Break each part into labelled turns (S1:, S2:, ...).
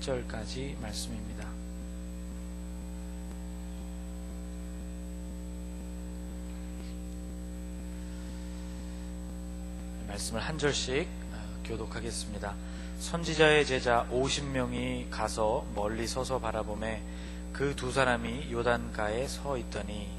S1: 8절까지 말씀입니다. 말씀을 한 절씩 교독하겠습니다. 선지자의 제자 50명이 가서 멀리 서서 바라보매 그 두 사람이 요단가에 서 있더니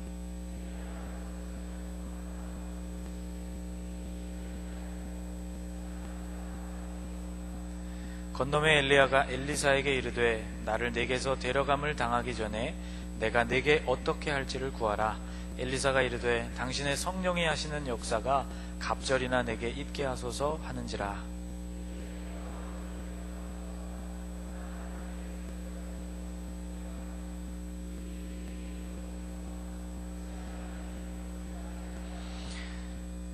S1: 건너매 엘리야가 엘리사에게 이르되 나를 내게서 데려감을 당하기 전에 내가 내게 어떻게 할지를 구하라. 엘리사가 이르되 당신의 성령이 하시는 역사가 갑절이나 내게 있게 하소서 하는지라.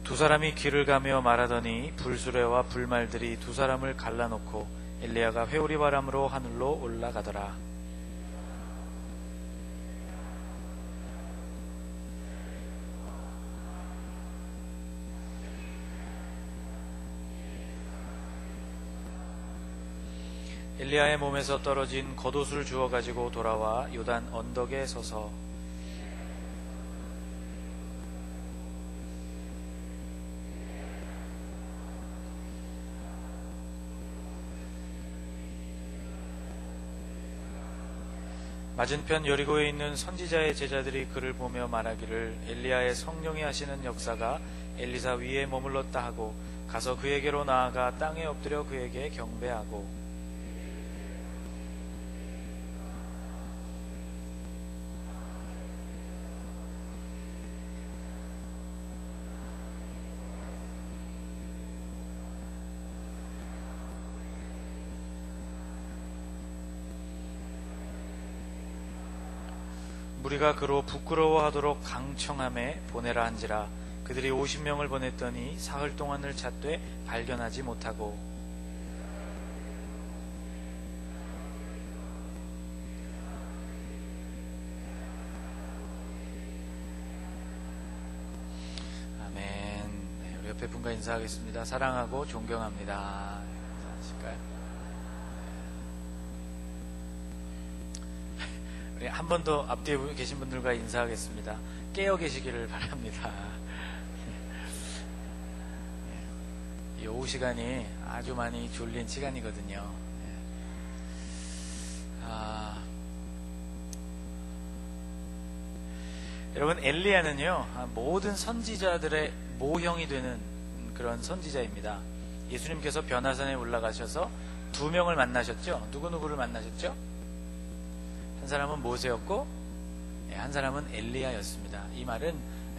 S1: 두 사람이 길을 가며 말하더니 불수레와 불말들이 두 사람을 갈라놓고 엘리야가 회오리 바람으로 하늘로 올라가더라. 엘리야의 몸에서 떨어진 겉옷을 주워 가지고 돌아와 요단 언덕에 서서 맞은편 여리고에 있는 선지자의 제자들이 그를 보며 말하기를 엘리야의 성령이 하시는 역사가 엘리사 위에 머물렀다 하고 가서 그에게로 나아가 땅에 엎드려 그에게 경배하고 무리가 그로 부끄러워하도록 강청함에 보내라 한지라. 그들이 50명을 보냈더니 사흘 동안을 찾되 발견하지 못하고 아멘. 네, 우리 옆에 분과 인사하겠습니다. 사랑하고 존경합니다. 인사하실까요? 한 번 더 앞뒤에 계신 분들과 인사하겠습니다. 깨어 계시기를 바랍니다. 이 오후 시간이 아주 많이 졸린 시간이거든요. 여러분, 엘리야는요 모든 선지자들의 모형이 되는 그런 선지자입니다. 예수님께서 변화산에 올라가셔서 두 명을 만나셨죠. 누구누구를 만나셨죠? 한 사람은 모세였고 한 사람은 엘리야였습니다. 이 말은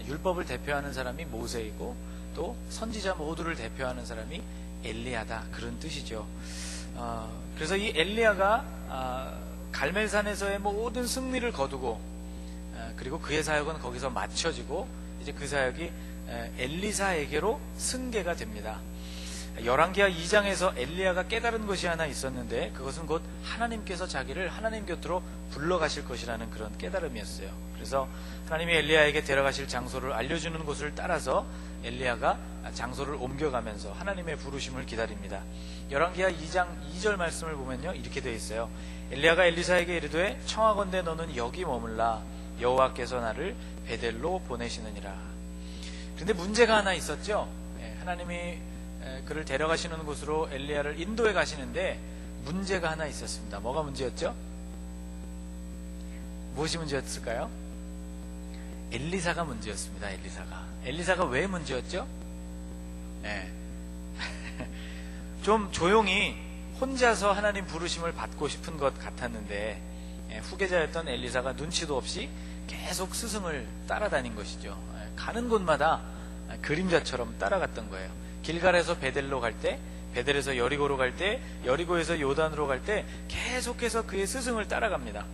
S1: 율법을 대표하는 사람이 모세이고 또 선지자 모두를 대표하는 사람이 엘리야다, 그런 뜻이죠. 그래서 이 엘리야가 갈멜산에서의 모든 승리를 거두고 그리고 그의 사역은 거기서 마쳐지고 이제 그 사역이 엘리사에게로 승계가 됩니다. 열왕기하 2장에서 엘리야가 깨달은 것이 하나 있었는데 그것은 곧 하나님께서 자기를 하나님 곁으로 불러가실 것이라는 그런 깨달음이었어요. 그래서 하나님이 엘리야에게 데려가실 장소를 알려주는 곳을 따라서 엘리야가 장소를 옮겨가면서 하나님의 부르심을 기다립니다. 열왕기하 2장 2절 말씀을 보면요 이렇게 되어 있어요. 엘리야가 엘리사에게 이르되 청하건대 너는 여기 머물라. 여호와께서 나를 베델로 보내시느니라. 그런데 문제가 하나 있었죠. 하나님이 그를 데려가시는 곳으로 엘리야를 인도해 가시는데 문제가 하나 있었습니다. 뭐가 문제였죠? 무엇이 문제였을까요? 엘리사가 문제였습니다. 엘리사가 왜 문제였죠? 좀 조용히 혼자서 하나님 부르심을 받고 싶은 것 같았는데 후계자였던 엘리사가 눈치도 없이 계속 스승을 따라다닌 것이죠. 가는 곳마다 그림자처럼 따라갔던 거예요. 길갈에서 베델로 갈 때, 베델에서 여리고로 갈 때, 여리고에서 요단으로 갈 때 계속해서 그의 스승을 따라갑니다.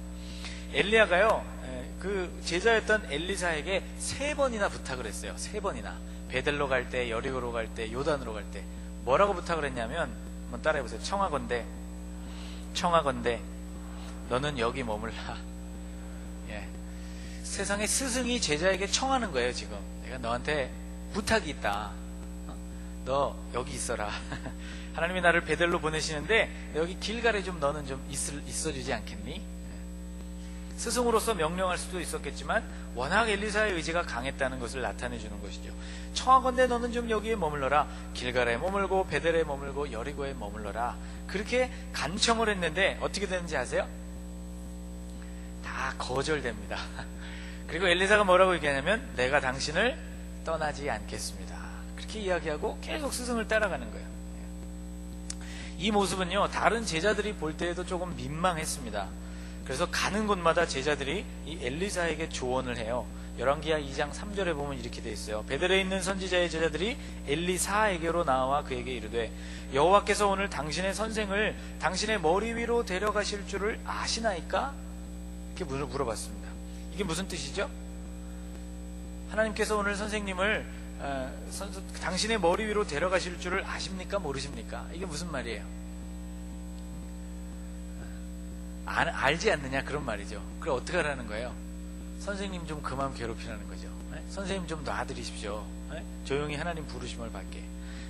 S1: 엘리야가요 그 제자였던 엘리사에게 3번이나 부탁을 했어요. 3번이나. 베델로 갈 때, 여리고로 갈 때, 요단으로 갈 때 뭐라고 부탁을 했냐면, 한번 따라해보세요. 청하건대 너는 여기 머물라. 세상의 스승이 제자에게 청하는 거예요. 지금 내가 너한테 부탁이 있다. 너 여기 있어라. 하나님이 나를 베델로 보내시는데 여기 길갈에 좀 너는 좀 있어주지 않겠니? 스승으로서 명령할 수도 있었겠지만 워낙 엘리사의 의지가 강했다는 것을 나타내 주는 것이죠. 청하건대 너는 좀 여기에 머물러라. 길갈에 머물고 베델에 머물고 여리고에 머물러라. 그렇게 간청을 했는데 어떻게 되는지 아세요? 다 거절됩니다. 그리고 엘리사가 뭐라고 얘기하냐면 내가 당신을 떠나지 않겠습니다. 그렇게 이야기하고 계속 스승을 따라가는 거예요. 이 모습은요, 다른 제자들이 볼 때에도 조금 민망했습니다. 그래서 가는 곳마다 제자들이 이 엘리사에게 조언을 해요. 열왕기하 2장 3절에 보면 이렇게 돼 있어요. 베델에 있는 선지자의 제자들이 엘리사에게로 나와 그에게 이르되 여호와께서 오늘 당신의 선생을 당신의 머리 위로 데려가실 줄을 아시나이까? 이렇게 물어봤습니다. 이게 무슨 뜻이죠? 하나님께서 오늘 선생님을 당신의 머리 위로 데려가실 줄을 아십니까? 모르십니까? 이게 무슨 말이에요? 알지 않느냐? 그런 말이죠. 그럼 어떻게 하라는 거예요? 선생님 좀 그만 괴롭히라는 거죠. 네? 선생님 좀 놔드리십시오. 네? 조용히 하나님 부르심을 받게.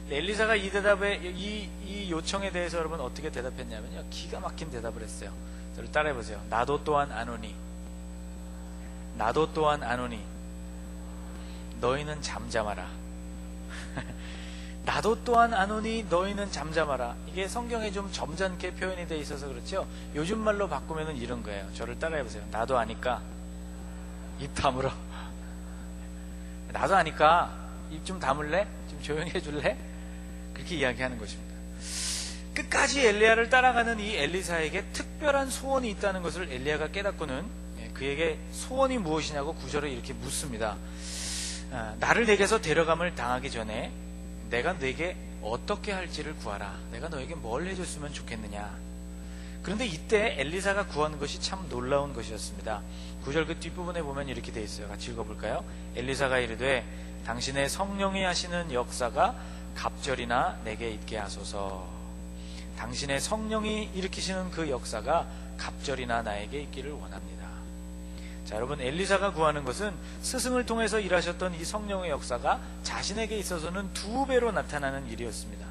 S1: 엘리사가 이 대답에, 이 요청에 대해서 여러분 어떻게 대답했냐면요, 기가 막힌 대답을 했어요. 저를 따라해보세요. 나도 또한 아노니, 나도 또한 아노니, 너희는 잠잠하라. 나도 또한 아노니 너희는 잠잠하라. 이게 성경에 좀 점잖게 표현이 돼 있어서 그렇죠. 요즘 말로 바꾸면은 이런 거예요. 저를 따라해보세요. 나도 아니까 입 다물어. 나도 아니까 입 좀 다물래? 좀 조용히 해줄래? 그렇게 이야기하는 것입니다. 끝까지 엘리야를 따라가는 이 엘리사에게 특별한 소원이 있다는 것을 엘리야가 깨닫고는 그에게 소원이 무엇이냐고 9절에 이렇게 묻습니다. 나를 내게서 데려감을 당하기 전에 내가 너에게 어떻게 할지를 구하라. 내가 너에게 뭘 해줬으면 좋겠느냐. 그런데 이때 엘리사가 구한 것이 참 놀라운 것이었습니다. 9절 그 뒷부분에 보면 이렇게 돼 있어요. 같이 읽어볼까요? 엘리사가 이르되 당신의 성령이 하시는 역사가 갑절이나 내게 있게 하소서. 당신의 성령이 일으키시는 그 역사가 갑절이나 나에게 있기를 원합니다. 자, 여러분, 엘리사가 구하는 것은 스승을 통해서 일하셨던 이 성령의 역사가 자신에게 있어서는 2배로 나타나는 일이었습니다.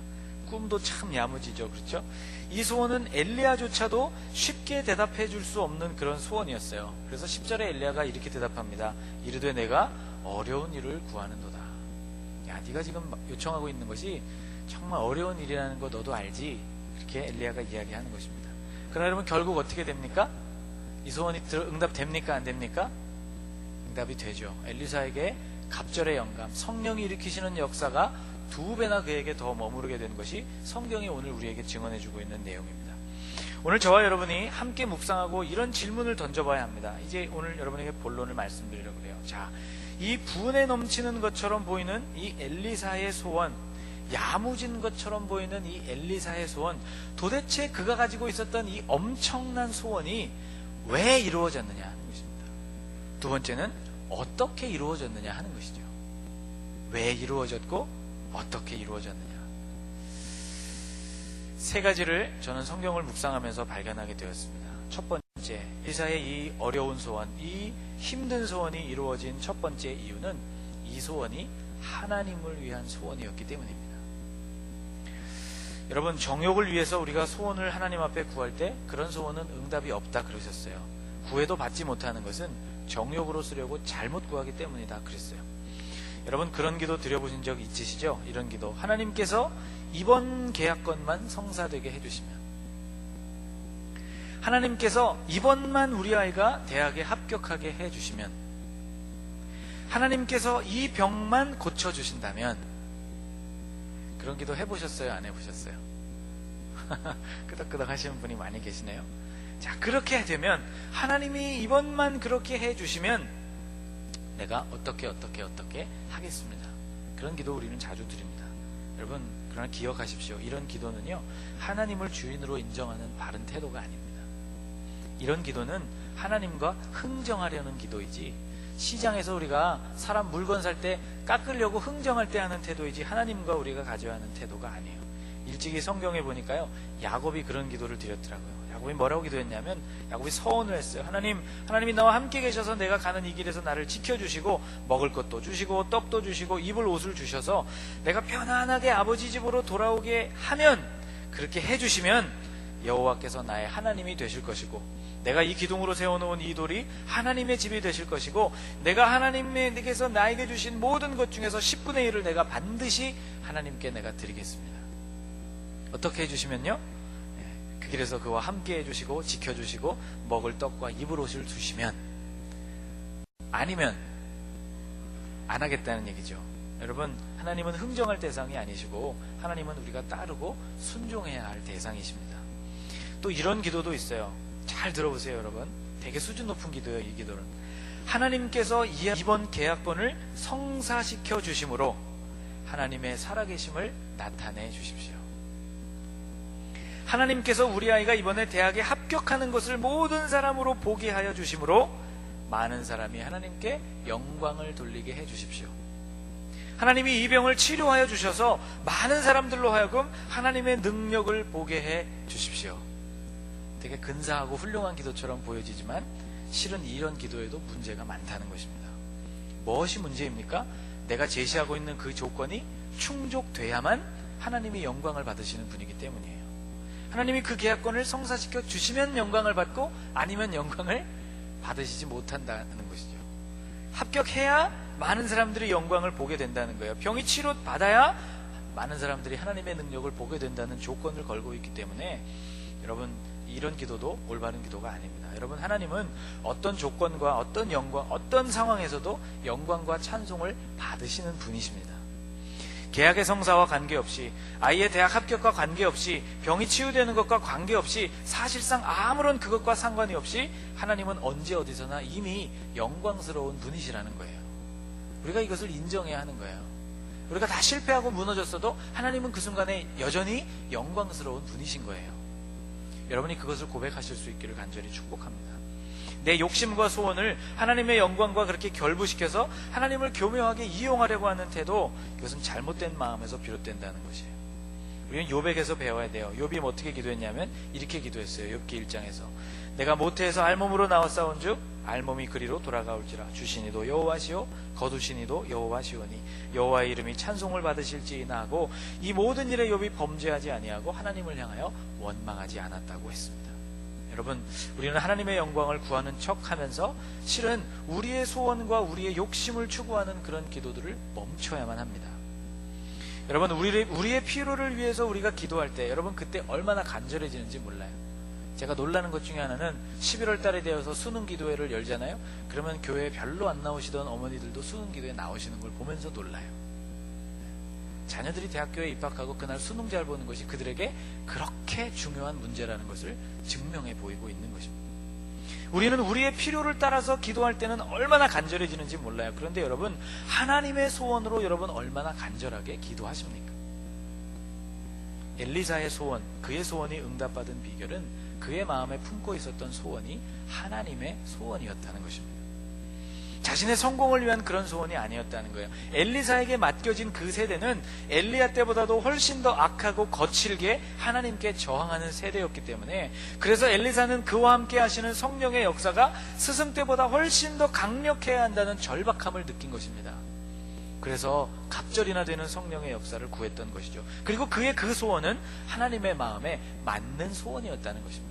S1: 꿈도 참 야무지죠, 그렇죠? 이 소원은 엘리야조차도 쉽게 대답해 줄 수 없는 그런 소원이었어요. 그래서 10절에 엘리야가 이렇게 대답합니다. 이르되 내가 어려운 일을 구하는도다. 야, 네가 지금 요청하고 있는 것이 정말 어려운 일이라는 거 너도 알지? 그렇게 엘리야가 이야기하는 것입니다. 그러나 여러분, 결국 어떻게 됩니까? 이 소원이 응답됩니까? 안 됩니까? 응답이 되죠. 엘리사에게 갑절의 영감, 성령이 일으키시는 역사가 2배나 그에게 더 머무르게 된 것이 성경이 오늘 우리에게 증언해주고 있는 내용입니다. 오늘 저와 여러분이 함께 묵상하고 이런 질문을 던져봐야 합니다. 이제 오늘 여러분에게 본론을 말씀드리려고 해요. 자, 이 분에 넘치는 것처럼 보이는 이 엘리사의 소원, 야무진 것처럼 보이는 이 엘리사의 소원, 도대체 그가 가지고 있었던 이 엄청난 소원이 왜 이루어졌느냐 하는 것입니다. 두 번째는 어떻게 이루어졌느냐 하는 것이죠. 왜 이루어졌고 어떻게 이루어졌느냐. 3가지를 저는 성경을 묵상하면서 발견하게 되었습니다. 첫 번째, 엘리사의 이 어려운 소원, 이 힘든 소원이 이루어진 첫 번째 이유는 이 소원이 하나님을 위한 소원이었기 때문입니다. 여러분, 정욕을 위해서 우리가 소원을 하나님 앞에 구할 때 그런 소원은 응답이 없다 그러셨어요. 구해도 받지 못하는 것은 정욕으로 쓰려고 잘못 구하기 때문이다 그랬어요. 여러분, 그런 기도 드려보신 적 있으시죠? 이런 기도. 하나님께서 이번 계약건만 성사되게 해주시면, 하나님께서 이번만 우리 아이가 대학에 합격하게 해주시면, 하나님께서 이 병만 고쳐주신다면, 그런 기도 해보셨어요? 안 해보셨어요? 끄덕끄덕 하시는 분이 많이 계시네요. 자, 그렇게 되면 하나님이 이번만 그렇게 해주시면 내가 어떻게 하겠습니다. 그런 기도 우리는 자주 드립니다. 여러분, 그러나 기억하십시오. 이런 기도는요, 하나님을 주인으로 인정하는 바른 태도가 아닙니다. 이런 기도는 하나님과 흥정하려는 기도이지, 시장에서 우리가 사람 물건 살 때 깎으려고 흥정할 때 하는 태도이지 하나님과 우리가 가져야 하는 태도가 아니에요. 일찍이 성경에 보니까요, 야곱이 그런 기도를 드렸더라고요. 야곱이 뭐라고 기도했냐면 야곱이 서원을 했어요. 하나님이 나와 함께 계셔서 내가 가는 이 길에서 나를 지켜주시고 먹을 것도 주시고 떡도 주시고 입을 옷을 주셔서 내가 편안하게 아버지 집으로 돌아오게 하면, 그렇게 해주시면 여호와께서 나의 하나님이 되실 것이고 내가 이 기둥으로 세워놓은 이 돌이 하나님의 집이 되실 것이고 내가 하나님께서 나에게 주신 모든 것 중에서 10분의 1을 내가 반드시 하나님께 내가 드리겠습니다. 어떻게 해주시면요, 그 길에서 그와 함께 해주시고 지켜주시고 먹을 떡과 입을 옷을 주시면, 아니면 안 하겠다는 얘기죠. 여러분, 하나님은 흥정할 대상이 아니시고 하나님은 우리가 따르고 순종해야 할 대상이십니다. 또 이런 기도도 있어요. 잘 들어보세요, 여러분. 되게 수준 높은 기도예요, 이 기도는. 하나님께서 이번 계약권을 성사시켜 주심으로 하나님의 살아계심을 나타내 주십시오. 하나님께서 우리 아이가 이번에 대학에 합격하는 것을 모든 사람으로 보게 하여 주심으로 많은 사람이 하나님께 영광을 돌리게 해 주십시오. 하나님이 이 병을 치료하여 주셔서 많은 사람들로 하여금 하나님의 능력을 보게 해 주십시오. 되게 근사하고 훌륭한 기도처럼 보여지지만 실은 이런 기도에도 문제가 많다는 것입니다. 무엇이 문제입니까? 내가 제시하고 있는 그 조건이 충족돼야만 하나님이 영광을 받으시는 분이기 때문이에요. 하나님이 그 계약권을 성사시켜 주시면 영광을 받고 아니면 영광을 받으시지 못한다는 것이죠. 합격해야 많은 사람들이 영광을 보게 된다는 거예요. 병이 치료받아야 많은 사람들이 하나님의 능력을 보게 된다는 조건을 걸고 있기 때문에 여러분, 이런 기도도 올바른 기도가 아닙니다. 여러분, 하나님은 어떤 조건과 어떤 영광, 어떤 상황에서도 영광과 찬송을 받으시는 분이십니다. 계약의 성사와 관계없이, 아이의 대학 합격과 관계없이, 병이 치유되는 것과 관계없이, 사실상 아무런 그것과 상관이 없이 하나님은 언제 어디서나 이미 영광스러운 분이시라는 거예요. 우리가 이것을 인정해야 하는 거예요. 우리가 다 실패하고 무너졌어도 하나님은 그 순간에 여전히 영광스러운 분이신 거예요. 여러분이 그것을 고백하실 수 있기를 간절히 축복합니다. 내 욕심과 소원을 하나님의 영광과 그렇게 결부시켜서 하나님을 교묘하게 이용하려고 하는 태도, 이것은 잘못된 마음에서 비롯된다는 것이에요. 우리는 욥에게서 배워야 돼요. 욥이 어떻게 기도했냐면 이렇게 기도했어요. 욥기 1장에서 내가 모태에서 알몸으로 나와 싸운즉 알몸이 그리로 돌아가올지라. 주시니도 여호와시오 거두시니도 여호와시오니 여호와의 이름이 찬송을 받으실지이나 하고 이 모든 일에 욥이 범죄하지 아니하고 하나님을 향하여 원망하지 않았다고 했습니다. 여러분, 우리는 하나님의 영광을 구하는 척하면서 실은 우리의 소원과 우리의 욕심을 추구하는 그런 기도들을 멈춰야만 합니다. 여러분, 우리의 필요를 위해서 우리가 기도할 때 여러분 그때 얼마나 간절해지는지 몰라요. 제가 놀라는 것 중에 하나는 11월 달에 되어서 수능 기도회를 열잖아요. 그러면 교회에 별로 안 나오시던 어머니들도 수능 기도에 나오시는 걸 보면서 놀라요. 자녀들이 대학교에 입학하고 그날 수능 잘 보는 것이 그들에게 그렇게 중요한 문제라는 것을 증명해 보이고 있는 것입니다. 우리는 우리의 필요를 따라서 기도할 때는 얼마나 간절해지는지 몰라요. 그런데 여러분, 하나님의 소원으로 여러분 얼마나 간절하게 기도하십니까? 엘리사의 소원, 그의 소원이 응답받은 비결은 그의 마음에 품고 있었던 소원이 하나님의 소원이었다는 것입니다. 자신의 성공을 위한 그런 소원이 아니었다는 거예요. 엘리사에게 맡겨진 그 세대는 엘리야 때보다도 훨씬 더 악하고 거칠게 하나님께 저항하는 세대였기 때문에, 그래서 엘리사는 그와 함께 하시는 성령의 역사가 스승 때보다 훨씬 더 강력해야 한다는 절박함을 느낀 것입니다. 그래서 갑절이나 되는 성령의 역사를 구했던 것이죠. 그리고 그의 그 소원은 하나님의 마음에 맞는 소원이었다는 것입니다.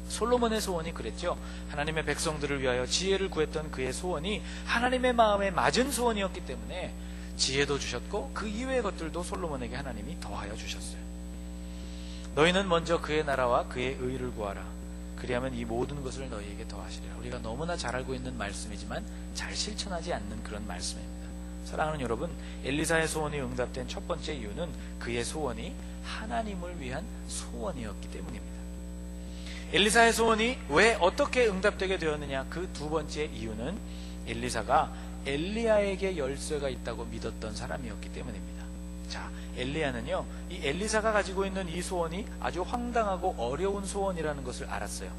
S1: 솔로몬의 소원이 그랬죠. 하나님의 백성들을 위하여 지혜를 구했던 그의 소원이 하나님의 마음에 맞은 소원이었기 때문에 지혜도 주셨고 그 이외의 것들도 솔로몬에게 하나님이 더하여 주셨어요. 너희는 먼저 그의 나라와 그의 의를 구하라. 그리하면 이 모든 것을 너희에게 더하시리라. 우리가 너무나 잘 알고 있는 말씀이지만 잘 실천하지 않는 그런 말씀입니다. 사랑하는 여러분, 엘리사의 소원이 응답된 첫 번째 이유는 그의 소원이 하나님을 위한 소원이었기 때문입니다. 엘리사의 소원이 왜 어떻게 응답되게 되었느냐, 그 두 번째 이유는 엘리사가 엘리야에게 열쇠가 있다고 믿었던 사람이었기 때문입니다. 자, 엘리야는요, 이 엘리사가 가지고 있는 이 소원이 아주 황당하고 어려운 소원이라는 것을 알았어요.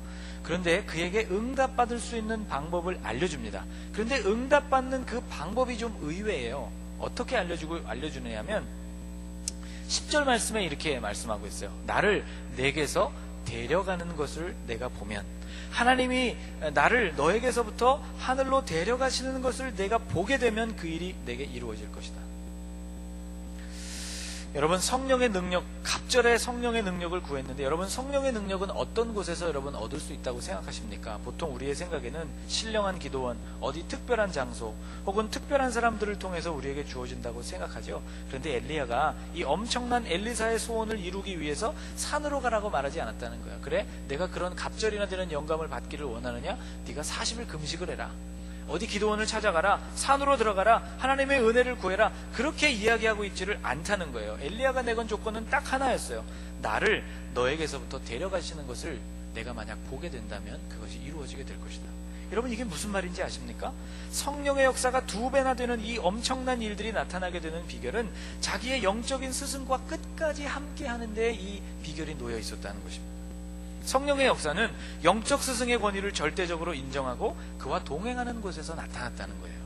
S1: 그런데 그에게 응답받을 수 있는 방법을 알려줍니다. 그런데 응답받는 그 방법이 좀 의외예요. 어떻게 알려주느냐면 10절 말씀에 이렇게 말씀하고 있어요. 나를 내게서 데려가는 것을 내가 보면, 하나님이 나를 너에게서부터 하늘로 데려가시는 것을 내가 보게 되면 그 일이 내게 이루어질 것이다. 여러분, 성령의 능력, 갑절에 성령의 능력을 구했는데, 여러분 성령의 능력은 어떤 곳에서 여러분 얻을 수 있다고 생각하십니까? 보통 우리의 생각에는 신령한 기도원, 어디 특별한 장소, 혹은 특별한 사람들을 통해서 우리에게 주어진다고 생각하죠. 그런데 엘리야가 이 엄청난 엘리사의 소원을 이루기 위해서 산으로 가라고 말하지 않았다는 거야. 그래? 내가 그런 갑절이나 되는 영감을 받기를 원하느냐? 네가 40일 금식을 해라. 어디 기도원을 찾아가라, 산으로 들어가라, 하나님의 은혜를 구해라, 그렇게 이야기하고 있지를 않다는 거예요. 엘리야가 내건 조건은 딱 하나였어요. 나를 너에게서부터 데려가시는 것을 내가 만약 보게 된다면 그것이 이루어지게 될 것이다. 여러분, 이게 무슨 말인지 아십니까? 성령의 역사가 2배나 되는 이 엄청난 일들이 나타나게 되는 비결은 자기의 영적인 스승과 끝까지 함께 하는 데 이 비결이 놓여 있었다는 것입니다. 성령의 역사는 영적 스승의 권위를 절대적으로 인정하고 그와 동행하는 곳에서 나타났다는 거예요.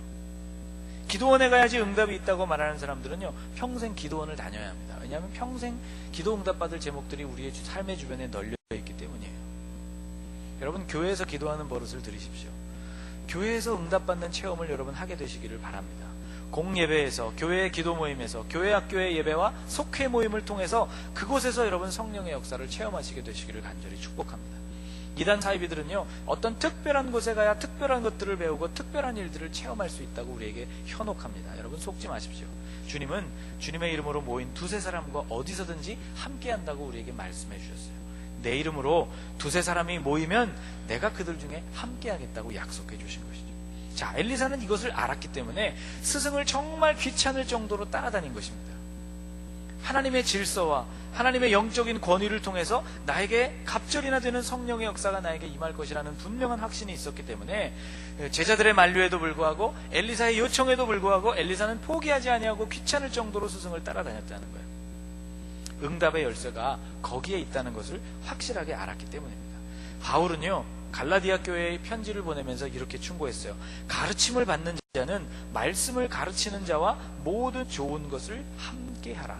S1: 기도원에 가야지 응답이 있다고 말하는 사람들은요, 평생 기도원을 다녀야 합니다. 왜냐하면 평생 기도 응답받을 제목들이 우리의 삶의 주변에 널려 있기 때문이에요. 여러분, 교회에서 기도하는 버릇을 들이십시오. 교회에서 응답받는 체험을 여러분 하게 되시기를 바랍니다. 공예배에서, 교회의 기도 모임에서, 교회 학교의 예배와 속회 모임을 통해서 그곳에서 여러분 성령의 역사를 체험하시게 되시기를 간절히 축복합니다. 이단 사이비들은요, 어떤 특별한 곳에 가야 특별한 것들을 배우고 특별한 일들을 체험할 수 있다고 우리에게 현혹합니다. 여러분, 속지 마십시오. 주님은 주님의 이름으로 모인 2-3사람과 어디서든지 함께 한다고 우리에게 말씀해 주셨어요. 내 이름으로 2-3사람이 모이면 내가 그들 중에 함께 하겠다고 약속해 주신 것이죠. 자, 엘리사는 이것을 알았기 때문에 스승을 정말 귀찮을 정도로 따라다닌 것입니다. 하나님의 질서와 하나님의 영적인 권위를 통해서 나에게 갑절이나 되는 성령의 역사가 나에게 임할 것이라는 분명한 확신이 있었기 때문에 제자들의 만류에도 불구하고, 엘리사의 요청에도 불구하고 엘리사는 포기하지 아니하고 귀찮을 정도로 스승을 따라다녔다는 거예요. 응답의 열쇠가 거기에 있다는 것을 확실하게 알았기 때문입니다. 바울은요, 갈라디아 교회의 편지를 보내면서 이렇게 충고했어요. 가르침을 받는 자는 말씀을 가르치는 자와 모든 좋은 것을 함께 하라.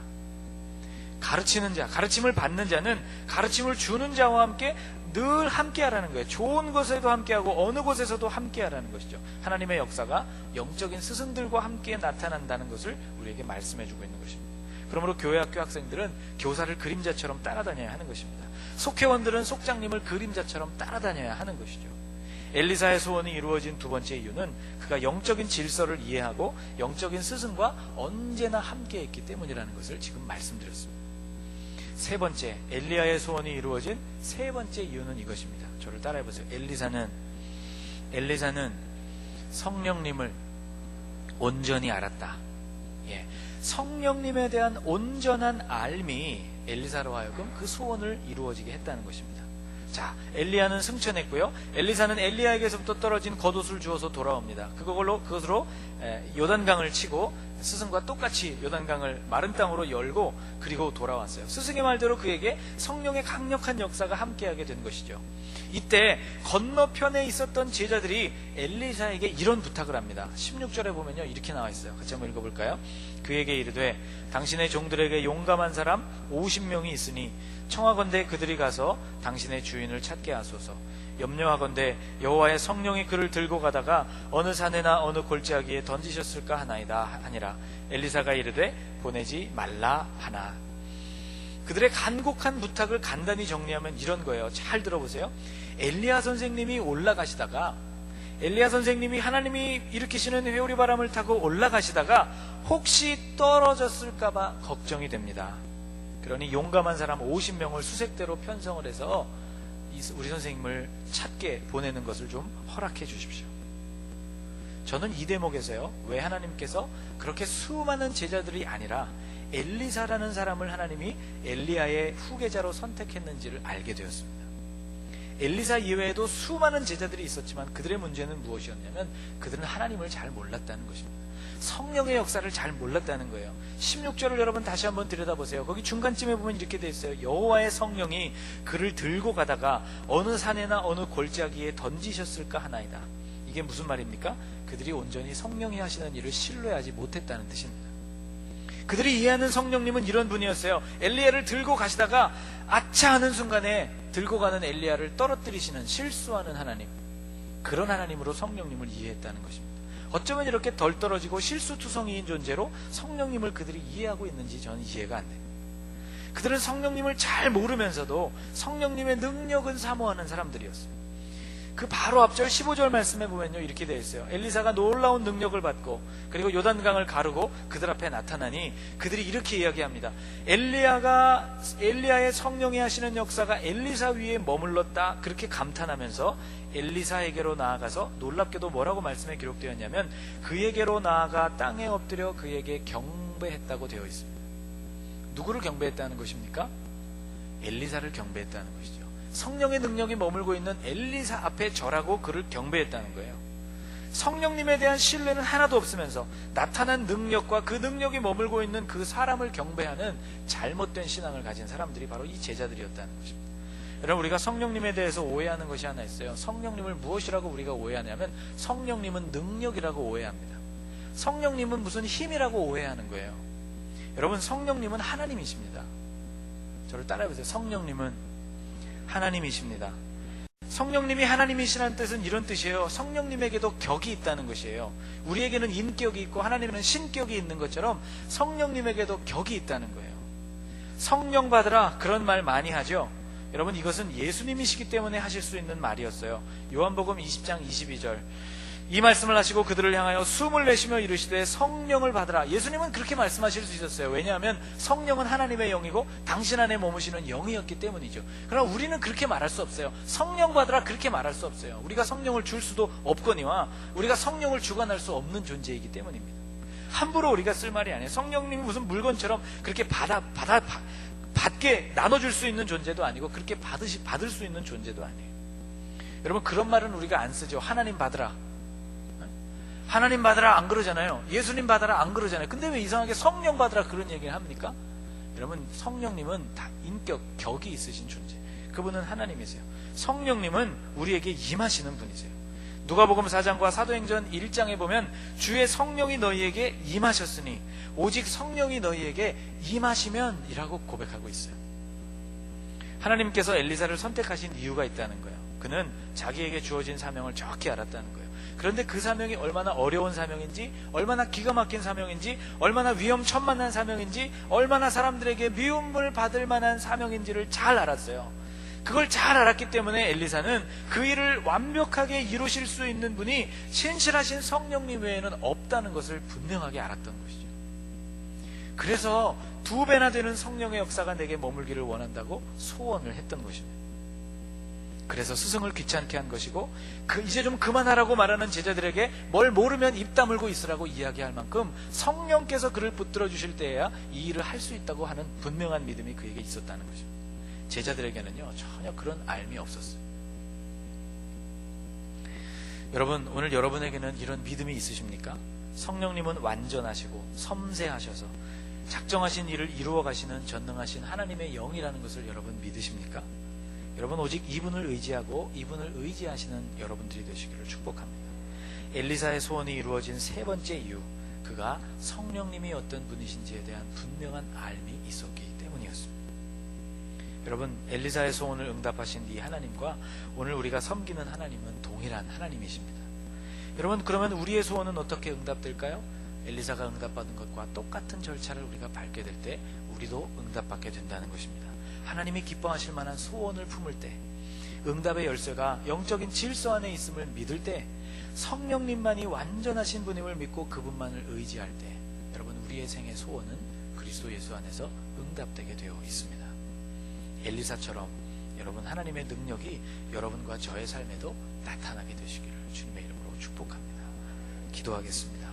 S1: 가르치는 자, 가르침을 받는 자는 가르침을 주는 자와 함께 늘 함께 하라는 거예요. 좋은 것에도 함께 하고 어느 곳에서도 함께 하라는 것이죠. 하나님의 역사가 영적인 스승들과 함께 나타난다는 것을 우리에게 말씀해 주고 있는 것입니다. 그러므로 교회 학교 학생들은 교사를 그림자처럼 따라다녀야 하는 것입니다. 속회원들은 속장님을 그림자처럼 따라다녀야 하는 것이죠. 엘리사의 소원이 이루어진 2번째 이유는 그가 영적인 질서를 이해하고 영적인 스승과 언제나 함께 했기 때문이라는 것을 지금 말씀드렸습니다. 3번째, 엘리야의 소원이 이루어진 3번째 이유는 이것입니다. 저를 따라해보세요. 엘리사는 성령님을 온전히 알았다. 성령님에 대한 온전한 알미 엘리사로 하여금 그 소원을 이루어지게 했다는 것입니다. 자, 엘리야는 승천했고요. 엘리사는 엘리야에게서부터 떨어진 겉옷을 주어서 돌아옵니다. 그것으로 요단강을 치고 스승과 똑같이 요단강을 마른 땅으로 열고 그리고 돌아왔어요. 스승의 말대로 그에게 성령의 강력한 역사가 함께하게 된 것이죠. 이때 건너편에 있었던 제자들이 엘리사에게 이런 부탁을 합니다. 16절에 보면요, 이렇게 나와 있어요. 같이 한번 읽어볼까요? 그에게 이르되 당신의 종들에게 용감한 사람 50명이 있으니 청하건대 그들이 가서 당신의 주인을 찾게 하소서. 염려하건대 여호와의 성령이 그를 들고 가다가 어느 산에나 어느 골짜기에 던지셨을까 하나이다 하니라. 엘리사가 이르되 보내지 말라 하나. 그들의 간곡한 부탁을 간단히 정리하면 이런 거예요. 잘 들어보세요. 엘리야 선생님이 올라가시다가, 엘리야 선생님이 하나님이 일으키시는 회오리 바람을 타고 올라가시다가 혹시 떨어졌을까봐 걱정이 됩니다. 그러니 용감한 사람 50명을 수색대로 편성을 해서 우리 선생님을 찾게 보내는 것을 좀 허락해 주십시오. 저는 이 대목에서요, 왜 하나님께서 그렇게 수많은 제자들이 아니라 엘리사라는 사람을 하나님이 엘리야의 후계자로 선택했는지를 알게 되었습니다. 엘리사 이외에도 수많은 제자들이 있었지만 그들의 문제는 무엇이었냐면 그들은 하나님을 잘 몰랐다는 것입니다. 성령의 역사를 잘 몰랐다는 거예요. 16절을 여러분 다시 한번 들여다보세요. 거기 중간쯤에 보면 이렇게 돼 있어요. 여호와의 성령이 그를 들고 가다가 어느 산에나 어느 골짜기에 던지셨을까 하나이다. 이게 무슨 말입니까? 그들이 온전히 성령이 하시는 일을 신뢰하지 못했다는 뜻입니다. 그들이 이해하는 성령님은 이런 분이었어요. 엘리야를 들고 가시다가 아차 하는 순간에 들고 가는 엘리야를 떨어뜨리시는, 실수하는 하나님, 그런 하나님으로 성령님을 이해했다는 것입니다. 어쩌면 이렇게 덜 떨어지고 실수투성이인 존재로 성령님을 그들이 이해하고 있는지 저는 이해가 안 됩니다. 그들은 성령님을 잘 모르면서도 성령님의 능력은 사모하는 사람들이었어요. 그 바로 앞절 15절 말씀에 보면요, 이렇게 되어 있어요. 엘리사가 놀라운 능력을 받고 그리고 요단강을 가르고 그들 앞에 나타나니 그들이 이렇게 이야기합니다. 엘리야의 성령이 하시는 역사가 엘리사 위에 머물렀다, 그렇게 감탄하면서 엘리사에게로 나아가서, 놀랍게도 뭐라고 말씀에 기록되었냐면 그에게로 나아가 땅에 엎드려 그에게 경배했다고 되어 있습니다. 누구를 경배했다는 것입니까? 엘리사를 경배했다는 것이죠. 성령의 능력이 머물고 있는 엘리사 앞에 절하고 그를 경배했다는 거예요. 성령님에 대한 신뢰는 하나도 없으면서 나타난 능력과 그 능력이 머물고 있는 그 사람을 경배하는 잘못된 신앙을 가진 사람들이 바로 이 제자들이었다는 것입니다. 여러분, 우리가 성령님에 대해서 오해하는 것이 하나 있어요. 성령님을 무엇이라고 우리가 오해하냐면 성령님은 능력이라고 오해합니다. 성령님은 무슨 힘이라고 오해하는 거예요. 여러분, 성령님은 하나님이십니다. 저를 따라해보세요. 성령님은 하나님이십니다. 성령님이 하나님이시라는 뜻은 이런 뜻이에요. 성령님에게도 격이 있다는 것이에요. 우리에게는 인격이 있고 하나님에는 신격이 있는 것처럼 성령님에게도 격이 있다는 거예요. 성령 받으라, 그런 말 많이 하죠. 여러분, 이것은 예수님이시기 때문에 하실 수 있는 말이었어요. 요한복음 20장 22절, 이 말씀을 하시고 그들을 향하여 숨을 내쉬며 이르시되 성령을 받으라. 예수님은 그렇게 말씀하실 수 있었어요. 왜냐하면 성령은 하나님의 영이고 당신 안에 머무시는 영이었기 때문이죠. 그러나 우리는 그렇게 말할 수 없어요. 성령 받으라, 그렇게 말할 수 없어요. 우리가 성령을 줄 수도 없거니와 우리가 성령을 주관할 수 없는 존재이기 때문입니다. 함부로 우리가 쓸 말이 아니에요. 성령님이 무슨 물건처럼 그렇게 받게 나눠줄 수 있는 존재도 아니고 그렇게 받을 수 있는 존재도 아니에요. 여러분, 그런 말은 우리가 안 쓰죠. 하나님 받으라, 하나님 받으라, 안 그러잖아요. 예수님 받으라, 안 그러잖아요. 근데 왜 이상하게 성령 받으라 그런 얘기를 합니까? 여러분, 성령님은 다 인격, 격이 있으신 존재. 그분은 하나님이세요. 성령님은 우리에게 임하시는 분이세요. 누가복음 4장과 사도행전 1장에 보면 주의 성령이 너희에게 임하셨으니 오직 성령이 너희에게 임하시면 이라고 고백하고 있어요. 하나님께서 엘리사를 선택하신 이유가 있다는 거예요. 그는 자기에게 주어진 사명을 정확히 알았다는 거예요. 그런데 그 사명이 얼마나 어려운 사명인지, 얼마나 기가 막힌 사명인지, 얼마나 위험천만한 사명인지, 얼마나 사람들에게 미움을 받을 만한 사명인지를 잘 알았어요. 그걸 잘 알았기 때문에 엘리사는 그 일을 완벽하게 이루실 수 있는 분이 신실하신 성령님 외에는 없다는 것을 분명하게 알았던 것이죠. 그래서 2배나 되는 성령의 역사가 내게 머물기를 원한다고 소원을 했던 것입니다. 그래서 스승을 귀찮게 한 것이고, 이제 좀 그만하라고 말하는 제자들에게 뭘 모르면 입 다물고 있으라고 이야기할 만큼 성령께서 그를 붙들어 주실 때에야 이 일을 할 수 있다고 하는 분명한 믿음이 그에게 있었다는 것입니다. 제자들에게는요, 전혀 그런 알미 없었어요. 여러분, 오늘 여러분에게는 이런 믿음이 있으십니까? 성령님은 완전하시고 섬세하셔서 작정하신 일을 이루어 가시는 전능하신 하나님의 영이라는 것을 여러분 믿으십니까? 여러분, 오직 이분을 의지하고 이분을 의지하시는 여러분들이 되시기를 축복합니다. 엘리사의 소원이 이루어진 3번째 이유, 그가 성령님이 어떤 분이신지에 대한 분명한 알미 있었기 때문이었습니다. 여러분, 엘리사의 소원을 응답하신 이 하나님과 오늘 우리가 섬기는 하나님은 동일한 하나님이십니다. 여러분, 그러면 우리의 소원은 어떻게 응답될까요? 엘리사가 응답받은 것과 똑같은 절차를 우리가 밟게 될 때 우리도 응답받게 된다는 것입니다. 하나님이 기뻐하실 만한 소원을 품을 때, 응답의 열쇠가 영적인 질서 안에 있음을 믿을 때, 성령님만이 완전하신 분임을 믿고 그분만을 의지할 때, 여러분, 우리의 생의 소원은 그리스도 예수 안에서 응답되게 되어 있습니다. 엘리사처럼 여러분, 하나님의 능력이 여러분과 저의 삶에도 나타나게 되시기를 주님의 이름으로 축복합니다. 기도하겠습니다.